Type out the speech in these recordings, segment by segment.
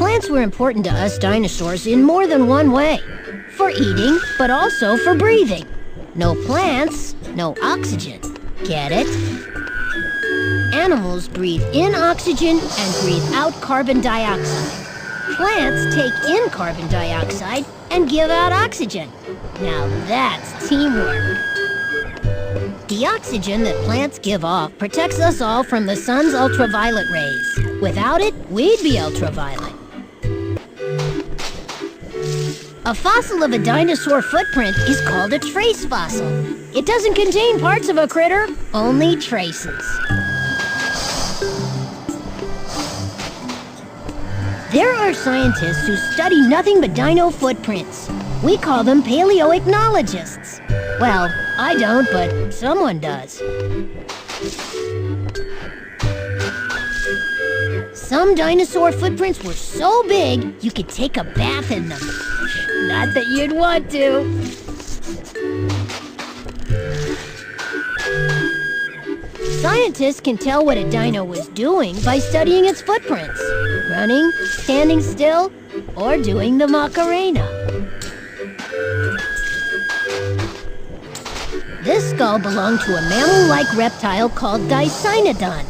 Plants were important to us dinosaurs in more than one way. For eating, but also for breathing. No plants, no oxygen. Get it? Animals breathe in oxygen and breathe out carbon dioxide. Plants take in carbon dioxide and give out oxygen. Now that's teamwork. The oxygen that plants give off protects us all from the sun's ultraviolet rays. Without it, we'd be ultraviolet. A fossil of a dinosaur footprint is called a trace fossil. It doesn't contain parts of a critter, only traces. There are scientists who study nothing but dino footprints. We call them paleoichnologists. Well, I don't, but someone does. Some dinosaur footprints were so big, you could take a bath in them. Not that you'd want to. Scientists can tell what a dino was doing by studying its footprints. Running, standing still, or doing the Macarena. This skull belonged to a mammal-like reptile called Dicynodont.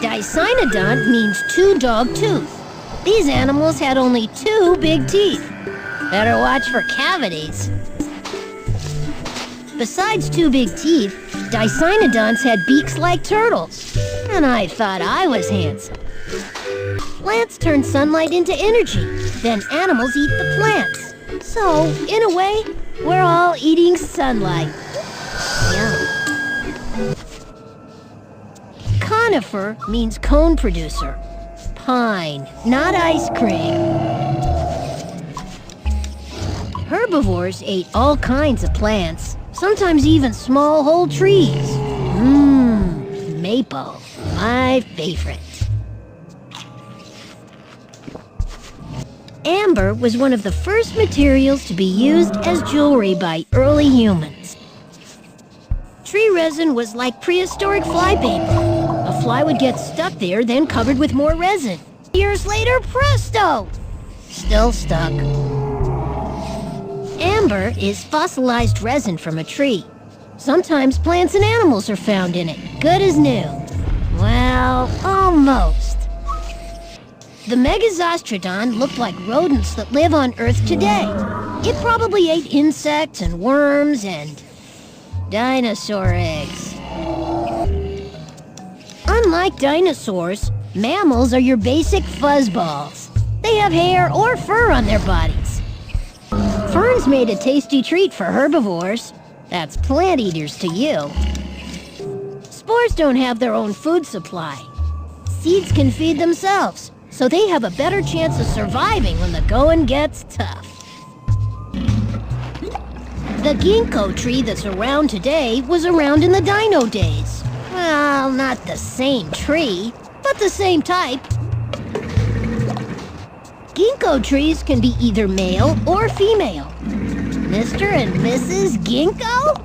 Dicynodont means two-dog tooth. These animals had only two big teeth. Better watch for cavities. Besides two big teeth, Dicynodonts had beaks like turtles. And I thought I was handsome. Plants turn sunlight into energy. Then animals eat the plants. So, in a way, we're all eating sunlight. Yum. Conifer means cone producer. Pine, not ice cream. Herbivores ate all kinds of plants, sometimes even small whole trees. Maple, my favorite. Amber was one of the first materials to be used as jewelry by early humans. Tree resin was like prehistoric flypaper. A fly would get stuck there, then covered with more resin. Years later, presto! Still stuck. Amber is fossilized resin from a tree. Sometimes plants and animals are found in it, good as new. Well, almost. The Megazostrodon looked like rodents that live on Earth today. It probably ate insects and worms and dinosaur eggs. Unlike dinosaurs, mammals are your basic fuzzballs. They have hair or fur on their bodies. Ferns made a tasty treat for herbivores. That's plant eaters to you. Spores don't have their own food supply. Seeds can feed themselves, so they have a better chance of surviving when the going gets tough. The ginkgo tree that's around today was around in the dino days. Well, not the same tree, but the same type. Ginkgo trees can be either male or female. Mr. and Mrs. Ginkgo?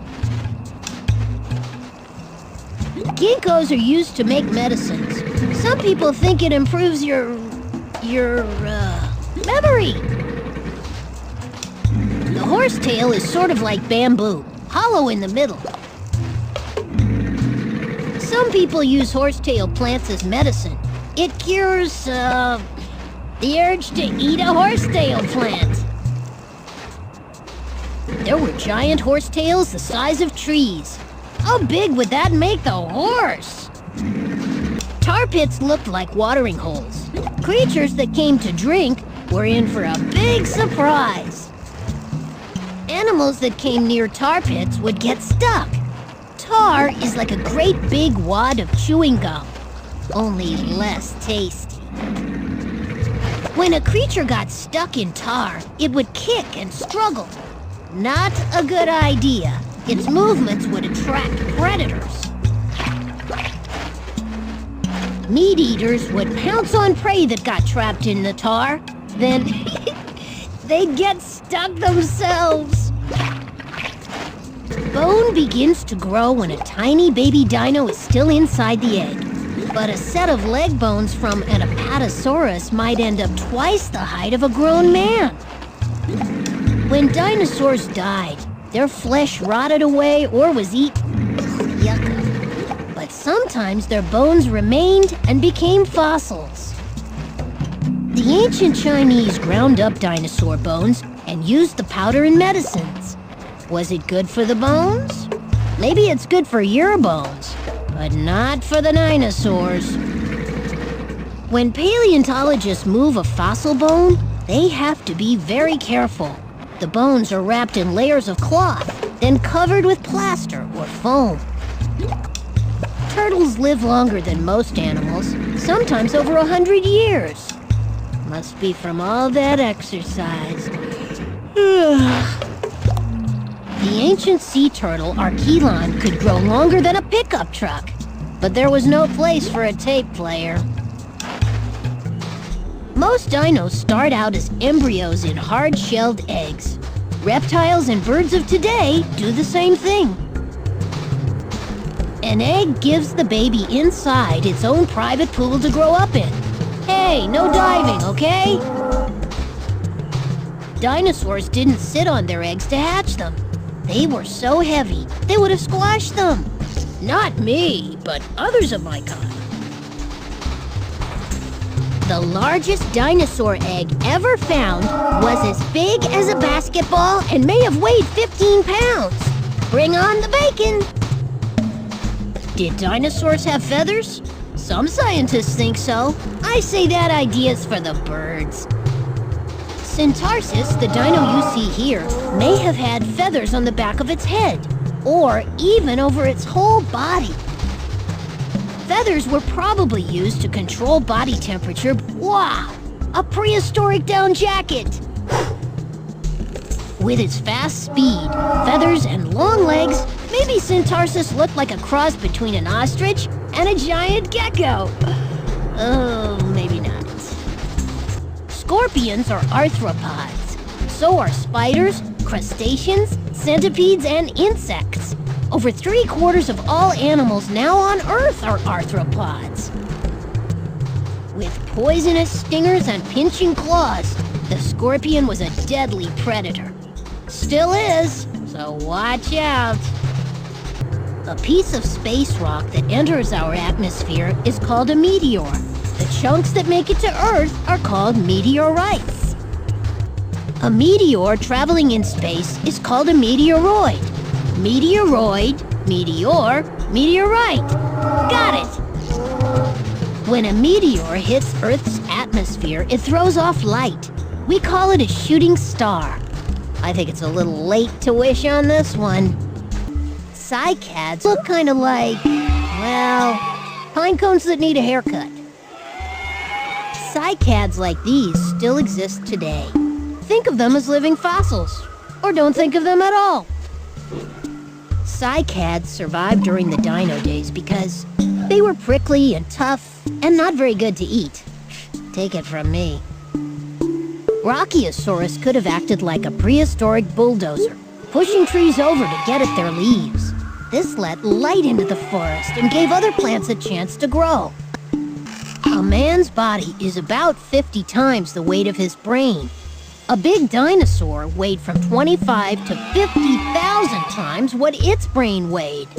Ginkgos are used to make medicines. Some people think it improves your memory. The horsetail is sort of like bamboo, hollow in the middle. Some people use horsetail plants as medicine. It cures, the urge to eat a horsetail plant. There were giant horsetails the size of trees. How big would that make the horse? Tar pits looked like watering holes. Creatures that came to drink were in for a big surprise. Animals that came near tar pits would get stuck. Tar is like a great big wad of chewing gum, only less tasty. When a creature got stuck in tar, it would kick and struggle. Not a good idea. Its movements would attract predators. Meat eaters would pounce on prey that got trapped in the tar. Then they'd get stuck themselves. Bone begins to grow when a tiny baby dino is still inside the egg. But a set of leg bones from an Apatosaurus might end up twice the height of a grown man. When dinosaurs died, their flesh rotted away or was eaten. Yuck. But sometimes their bones remained and became fossils. The ancient Chinese ground up dinosaur bones and used the powder in medicines. Was it good for the bones? Maybe it's good for your bones, but not for the dinosaurs. When paleontologists move a fossil bone, they have to be very careful. The bones are wrapped in layers of cloth, then covered with plaster or foam. Turtles live longer than most animals, sometimes over 100 years. Must be from all that exercise. The ancient sea turtle Archelon could grow longer than a pickup truck, but there was no place for a tape player. Most dinos start out as embryos in hard-shelled eggs. Reptiles and birds of today do the same thing. An egg gives the baby inside its own private pool to grow up in. Hey, no diving, okay? Dinosaurs didn't sit on their eggs to hatch them. They were so heavy, they would have squashed them. Not me, but others of my kind. The largest dinosaur egg ever found was as big as a basketball and may have weighed 15 pounds. Bring on the bacon! Did dinosaurs have feathers? Some scientists think so. I say that idea's for the birds. Centarsis, the dino you see here, may have had feathers on the back of its head, or even over its whole body. Feathers were probably used to control body temperature. Wow! A prehistoric down jacket! With its fast speed, feathers, and long legs, maybe Centarsis looked like a cross between an ostrich and a giant gecko. Oh, maybe not. Scorpions are arthropods. So are spiders, crustaceans, centipedes, and insects. Over 3/4 of all animals now on Earth are arthropods. With poisonous stingers and pinching claws, the scorpion was a deadly predator. Still is, so watch out. A piece of space rock that enters our atmosphere is called a meteor. The chunks that make it to Earth are called meteorites. A meteor traveling in space is called a meteoroid. Meteoroid, meteor, meteorite. Got it! When a meteor hits Earth's atmosphere, it throws off light. We call it a shooting star. I think it's a little late to wish on this one. Cycads look kind of like, well, pine cones that need a haircut. Cycads like these still exist today. Think of them as living fossils, or don't think of them at all. Cycads survived during the dino days because they were prickly and tough and not very good to eat. Take it from me. Brachiosaurus could have acted like a prehistoric bulldozer, pushing trees over to get at their leaves. This let light into the forest and gave other plants a chance to grow. A man's body is about 50 times the weight of his brain. A big dinosaur weighed from 25 to 50,000 times what its brain weighed.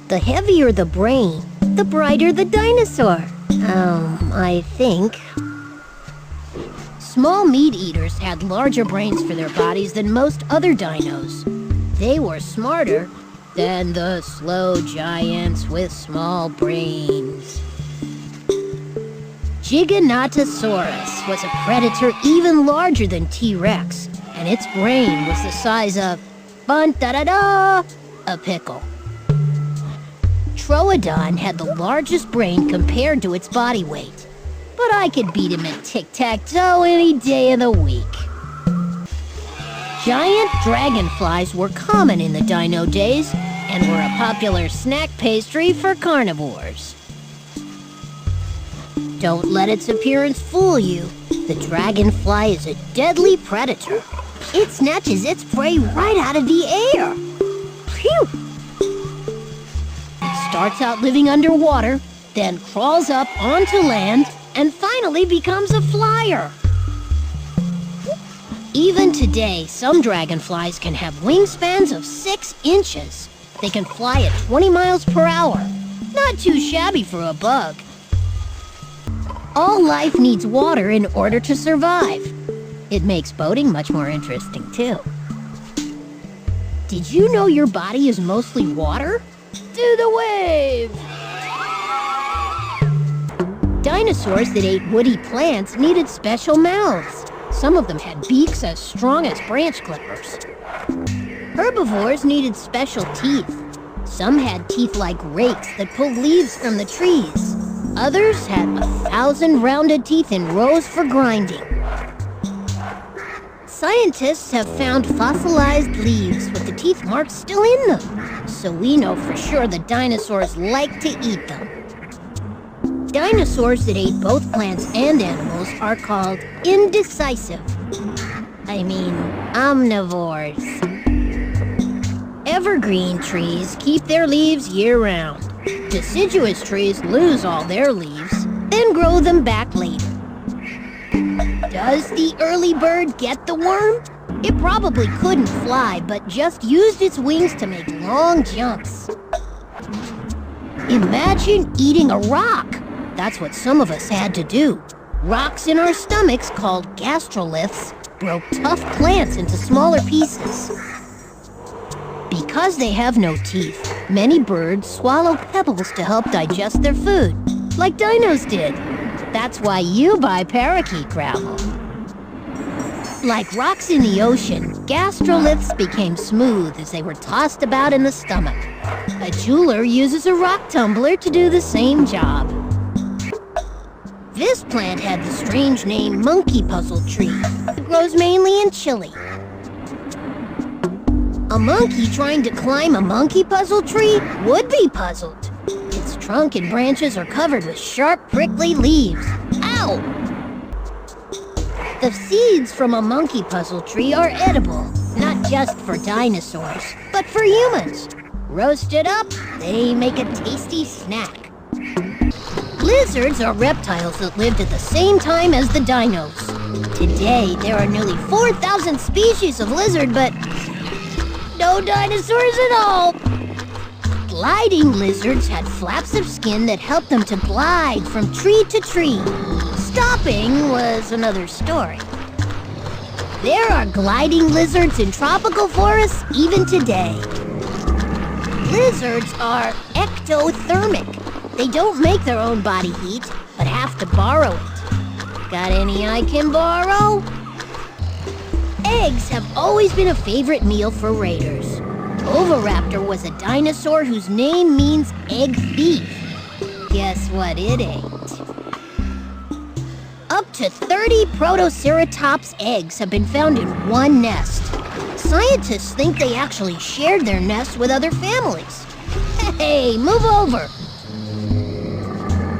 The heavier the brain, the brighter the dinosaur. I think. Small meat eaters had larger brains for their bodies than most other dinos. They were smarter than the slow giants with small brains. Giganotosaurus was a predator even larger than T-Rex, and its brain was the size of, bun-da-da-da, a pickle. Troodon had the largest brain compared to its body weight, but I could beat him at tic-tac-toe any day of the week. Giant dragonflies were common in the dino days and were a popular snack pastry for carnivores. Don't let its appearance fool you. The dragonfly is a deadly predator. It snatches its prey right out of the air. Phew! It starts out living underwater, then crawls up onto land, and finally becomes a flyer. Even today, some dragonflies can have wingspans of 6 inches. They can fly at 20 miles per hour. Not too shabby for a bug. All life needs water in order to survive. It makes boating much more interesting, too. Did you know your body is mostly water? Do the wave! Dinosaurs that ate woody plants needed special mouths. Some of them had beaks as strong as branch clippers. Herbivores needed special teeth. Some had teeth like rakes that pulled leaves from the trees. Others had 1,000 rounded teeth in rows for grinding. Scientists have found fossilized leaves with the teeth marks still in them, so we know for sure that dinosaurs like to eat them. Dinosaurs that ate both plants and animals are called indecisive. I mean, omnivores. Evergreen trees keep their leaves year-round. Deciduous trees lose all their leaves, then grow them back later. Does the early bird get the worm? It probably couldn't fly, but just used its wings to make long jumps. Imagine eating a rock. That's what some of us had to do. Rocks in our stomachs, called gastroliths, broke tough plants into smaller pieces. Because they have no teeth, many birds swallow pebbles to help digest their food, like dinos did. That's why you buy parakeet gravel. Like rocks in the ocean, gastroliths became smooth as they were tossed about in the stomach. A jeweler uses a rock tumbler to do the same job. This plant had the strange name monkey puzzle tree. It grows mainly in Chile. A monkey trying to climb a monkey puzzle tree would be puzzled. Its trunk and branches are covered with sharp, prickly leaves. Ow! The seeds from a monkey puzzle tree are edible, not just for dinosaurs, but for humans. Roasted up, they make a tasty snack. Lizards are reptiles that lived at the same time as the dinos. Today, there are nearly 4,000 species of lizard, but no dinosaurs at all. Gliding lizards had flaps of skin that helped them to glide from tree to tree. Stopping was another story. There are gliding lizards in tropical forests even today. Lizards are ectothermic. They don't make their own body heat, but have to borrow it. Got any I can borrow? Eggs have always been a favorite meal for raiders. Oviraptor was a dinosaur whose name means egg thief. Guess what it ate? Up to 30 Protoceratops eggs have been found in one nest. Scientists think they actually shared their nest with other families. Hey, move over!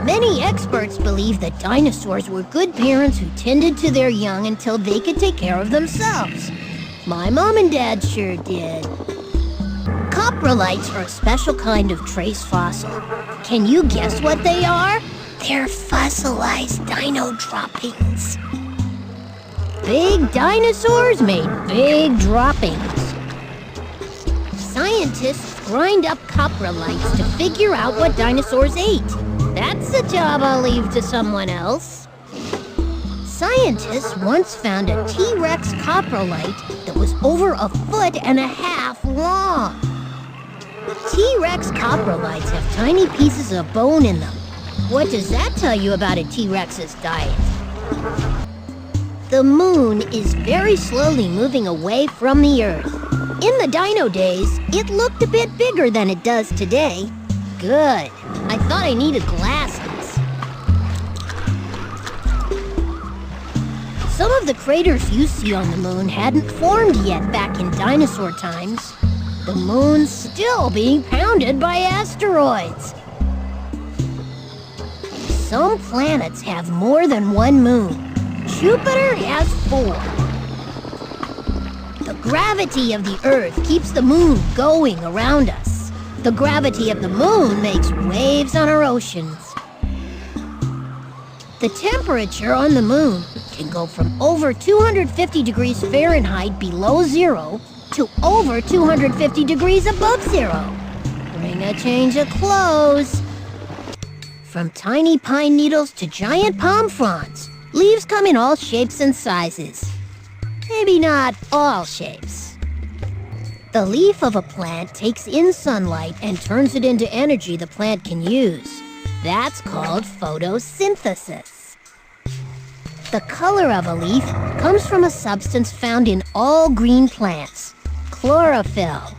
Many experts believe that dinosaurs were good parents who tended to their young until they could take care of themselves. My mom and dad sure did. Coprolites are a special kind of trace fossil. Can you guess what they are? They're fossilized dino droppings. Big dinosaurs made big droppings. Scientists grind up coprolites to figure out what dinosaurs ate. That's a job I'll leave to someone else. Scientists once found a T-Rex coprolite that was over 1.5 feet long. T-Rex coprolites have tiny pieces of bone in them. What does that tell you about a T-Rex's diet? The moon is very slowly moving away from the Earth. In the dino days, it looked a bit bigger than it does today. Good. I thought I needed glasses. Some of the craters you see on the moon hadn't formed yet back in dinosaur times. The moon's still being pounded by asteroids. Some planets have more than one moon. Jupiter has 4. The gravity of the Earth keeps the moon going around us. The gravity of the moon makes waves on our oceans. The temperature on the moon can go from over 250 degrees Fahrenheit below zero to over 250 degrees above zero. Bring a change of clothes. From tiny pine needles to giant palm fronds, leaves come in all shapes and sizes. Maybe not all shapes. The leaf of a plant takes in sunlight and turns it into energy the plant can use. That's called photosynthesis. The color of a leaf comes from a substance found in all green plants, chlorophyll.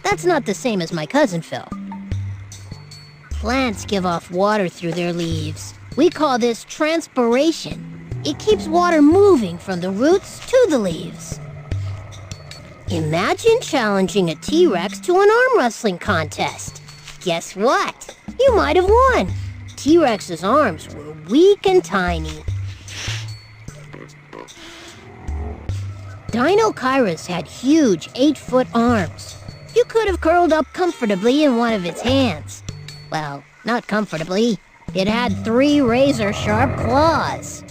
That's not the same as my cousin Phil. Plants give off water through their leaves. We call this transpiration. It keeps water moving from the roots to the leaves. Imagine challenging a T-Rex to an arm wrestling contest. Guess what? You might have won. T-Rex's arms were weak and tiny. Dinosaurs had huge 8-foot arms. You could have curled up comfortably in one of its hands. Well, not comfortably. It had 3 razor-sharp claws.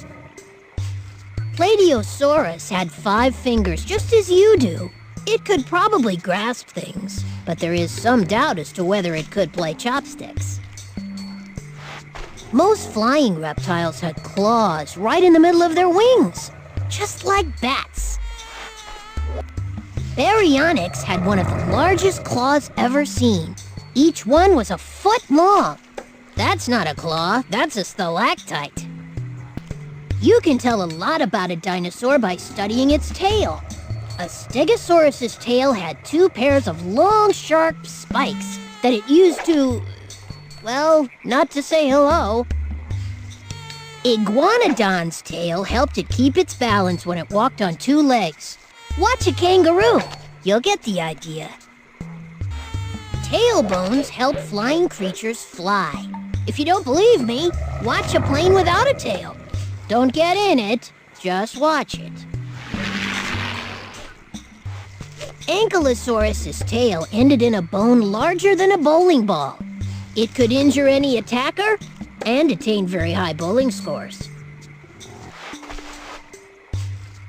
Plateosaurus had 5 fingers, just as you do. It could probably grasp things, but there is some doubt as to whether it could play chopsticks. Most flying reptiles had claws right in the middle of their wings, just like bats. Baryonyx had one of the largest claws ever seen. Each one was a foot long. That's not a claw, that's a stalactite. You can tell a lot about a dinosaur by studying its tail. A Stegosaurus's tail had 2 pairs of long, sharp spikes that it used to, well, not to say hello. Iguanodon's tail helped it keep its balance when it walked on 2 legs. Watch a kangaroo. You'll get the idea. Tailbones help flying creatures fly. If you don't believe me, watch a plane without a tail. Don't get in it, just watch it. Ankylosaurus's tail ended in a bone larger than a bowling ball. It could injure any attacker and attain very high bowling scores.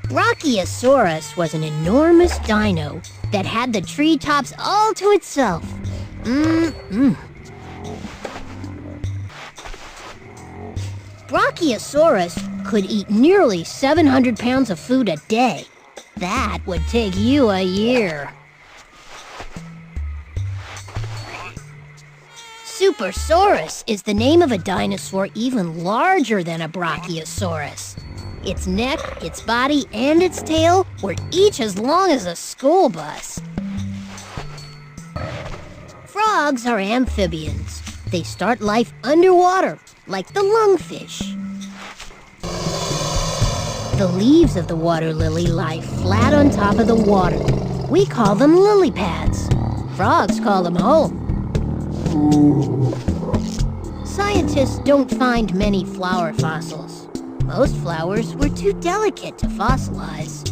Brachiosaurus was an enormous dino that had the treetops all to itself. Brachiosaurus could eat nearly 700 pounds of food a day. That would take you a year. Supersaurus is the name of a dinosaur even larger than a Brachiosaurus. Its neck, its body, and its tail were each as long as a school bus. Frogs are amphibians. They start life underwater, like the lungfish. The leaves of the water lily lie flat on top of the water. We call them lily pads. Frogs call them home. Scientists don't find many flower fossils. Most flowers were too delicate to fossilize.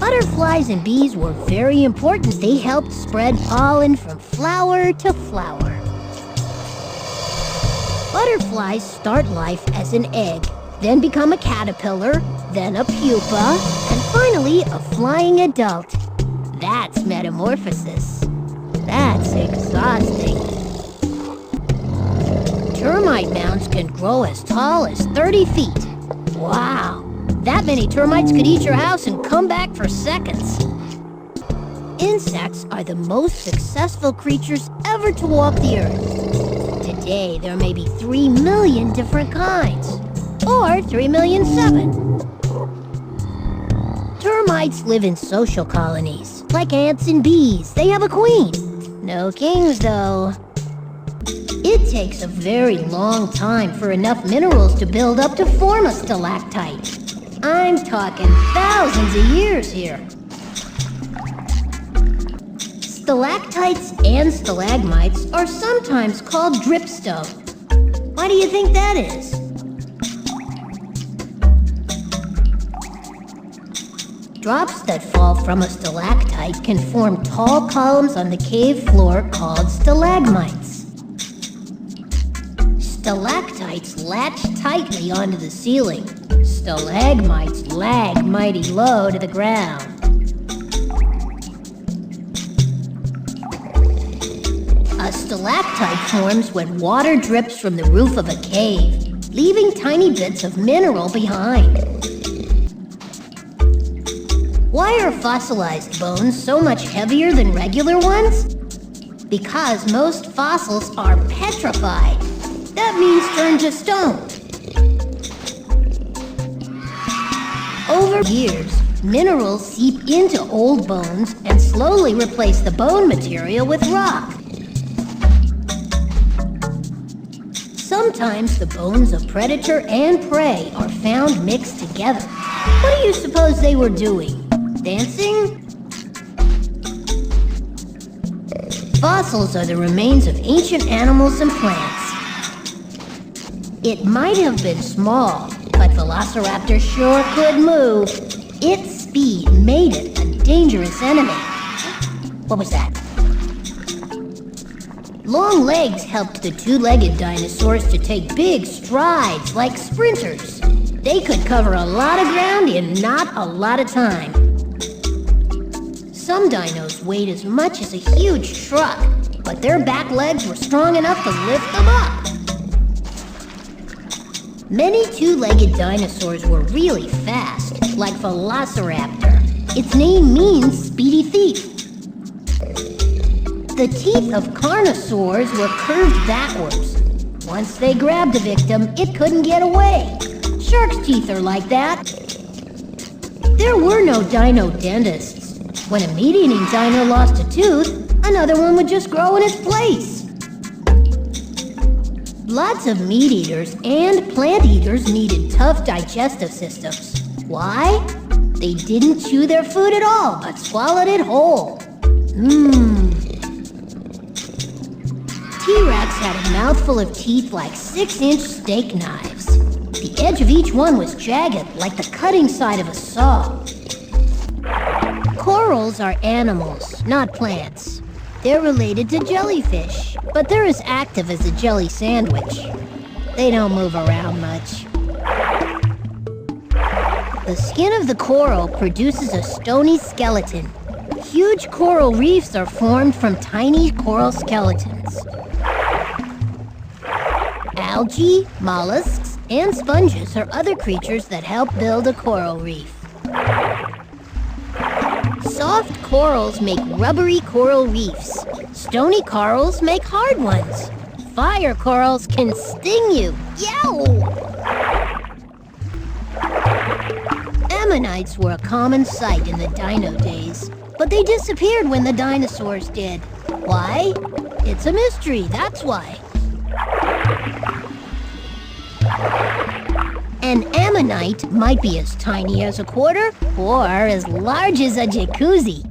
Butterflies and bees were very important. They helped spread pollen from flower to flower. Butterflies start life as an egg, then become a caterpillar, then a pupa, and finally a flying adult. That's metamorphosis. That's exhausting. Termite mounds can grow as tall as 30 feet. Wow! That many termites could eat your house and come back for seconds. Insects are the most successful creatures ever to walk the earth. Today, there may be 3 million different kinds, or 3,000,007. Termites live in social colonies, like ants and bees. They have a queen. No kings, though. It takes a very long time for enough minerals to build up to form a stalactite. I'm talking thousands of years here. Stalactites and stalagmites are sometimes called dripstone. Why do you think that is? Drops that fall from a stalactite can form tall columns on the cave floor called stalagmites. Stalactites latch tightly onto the ceiling. Stalagmites lag mighty low to the ground. A stalactite forms when water drips from the roof of a cave, leaving tiny bits of mineral behind. Why are fossilized bones so much heavier than regular ones? Because most fossils are petrified. That means turned to stone. Over years, minerals seep into old bones and slowly replace the bone material with rock. Sometimes the bones of predator and prey are found mixed together. What do you suppose they were doing? Dancing? Fossils are the remains of ancient animals and plants. It might have been small, but Velociraptor sure could move. Its speed made it a dangerous enemy. What was that? Long legs helped the two-legged dinosaurs to take big strides like sprinters. They could cover a lot of ground in not a lot of time. Some dinos weighed as much as a huge truck, but their back legs were strong enough to lift them up. Many two-legged dinosaurs were really fast, like Velociraptor. Its name means speedy thief. The teeth of carnosaurs were curved backwards. Once they grabbed a victim, it couldn't get away. Shark's teeth are like that. There were no dino dentists. When a meat-eating dino lost a tooth, another one would just grow in its place. Lots of meat eaters and plant eaters needed tough digestive systems. Why? They didn't chew their food at all, but swallowed it whole. T-Rex had a mouthful of teeth like 6-inch steak knives. The edge of each one was jagged, like the cutting side of a saw. Corals are animals, not plants. They're related to jellyfish, but they're as active as a jelly sandwich. They don't move around much. The skin of the coral produces a stony skeleton. Huge coral reefs are formed from tiny coral skeletons. Algae, mollusks, and sponges are other creatures that help build a coral reef. Soft corals make rubbery coral reefs. Stony corals make hard ones. Fire corals can sting you. Yow! Ammonites were a common sight in the dino days, but they disappeared when the dinosaurs did. Why? It's a mystery, that's why. An ammonite might be as tiny as a quarter or as large as a jacuzzi.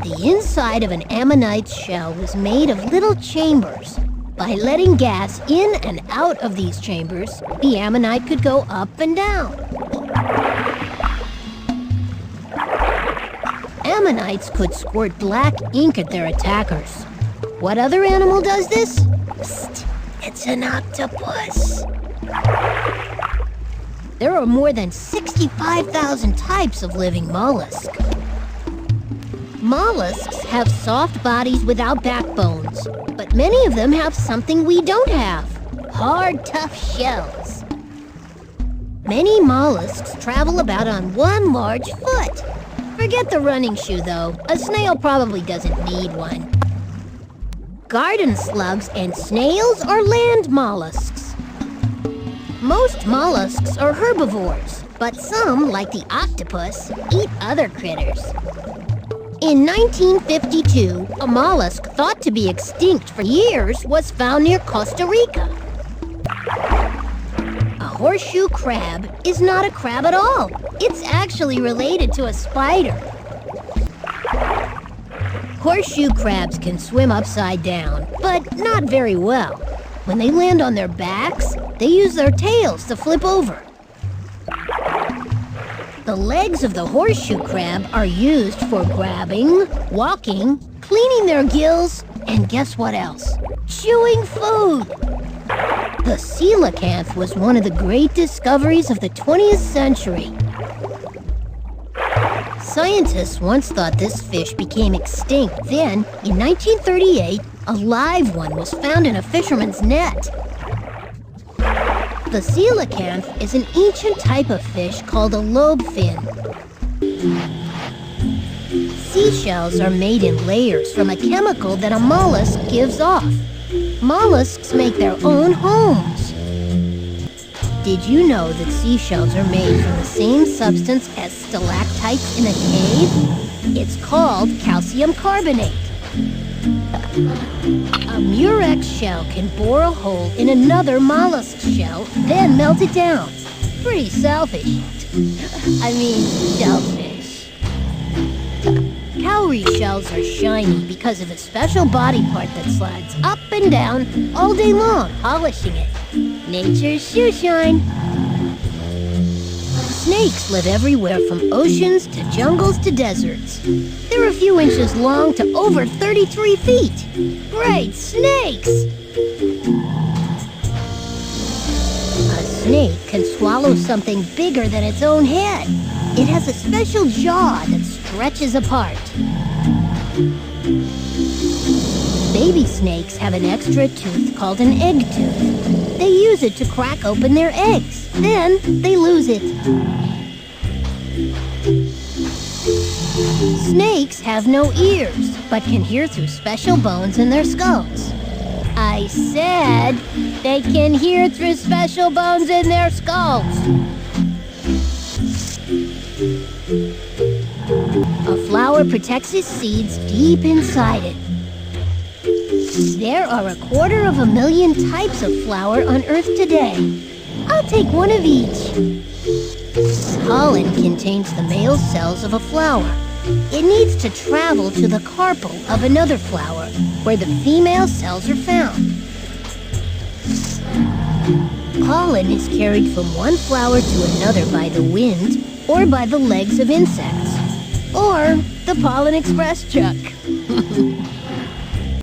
The inside of an ammonite's shell was made of little chambers. By letting gas in and out of these chambers, the ammonite could go up and down. Ammonites could squirt black ink at their attackers. What other animal does this? Psst, it's an octopus. There are more than 65,000 types of living mollusks. Mollusks have soft bodies without backbones, but many of them have something we don't have: hard, tough shells. Many mollusks travel about on one large foot. Forget the running shoe, though. A snail probably doesn't need one. Garden slugs and snails are land mollusks. Most mollusks are herbivores, but some, like the octopus, eat other critters. In 1952, a mollusk thought to be extinct for years was found near Costa Rica. A horseshoe crab is not a crab at all. It's actually related to a spider. Horseshoe crabs can swim upside down, but not very well. When they land on their backs, they use their tails to flip over. The legs of the horseshoe crab are used for grabbing, walking, cleaning their gills, and guess what else? Chewing food! The coelacanth was one of the great discoveries of the 20th century. Scientists once thought this fish became extinct. Then, in 1938, a live one was found in a fisherman's net. The coelacanth is an ancient type of fish called a lobefin. Seashells are made in layers from a chemical that a mollusk gives off. Mollusks make their own homes. Did you know that seashells are made from the same substance as stalactites in a cave? It's called calcium carbonate. A murex shell can bore a hole in another mollusk shell, then melt it down. Pretty selfish. I mean, shellfish. Cowrie shells are shiny because of a special body part that slides up and down all day long, polishing it. Nature's shoe shine. Snakes live everywhere from oceans to jungles to deserts. They're a few inches long to over 33 feet. Great snakes! A snake can swallow something bigger than its own head. It has a special jaw that stretches apart. Baby snakes have an extra tooth called an egg tooth. They use it to crack open their eggs. Then they lose it. Snakes have no ears, but can hear through special bones in their skulls. I said they can hear through special bones in their skulls. A flower protects its seeds deep inside it. There are 250,000 types of flower on Earth today. I'll take one of each. Pollen contains the male cells of a flower. It needs to travel to the carpel of another flower, where the female cells are found. Pollen is carried from one flower to another by the wind, or by the legs of insects, or the pollen express truck.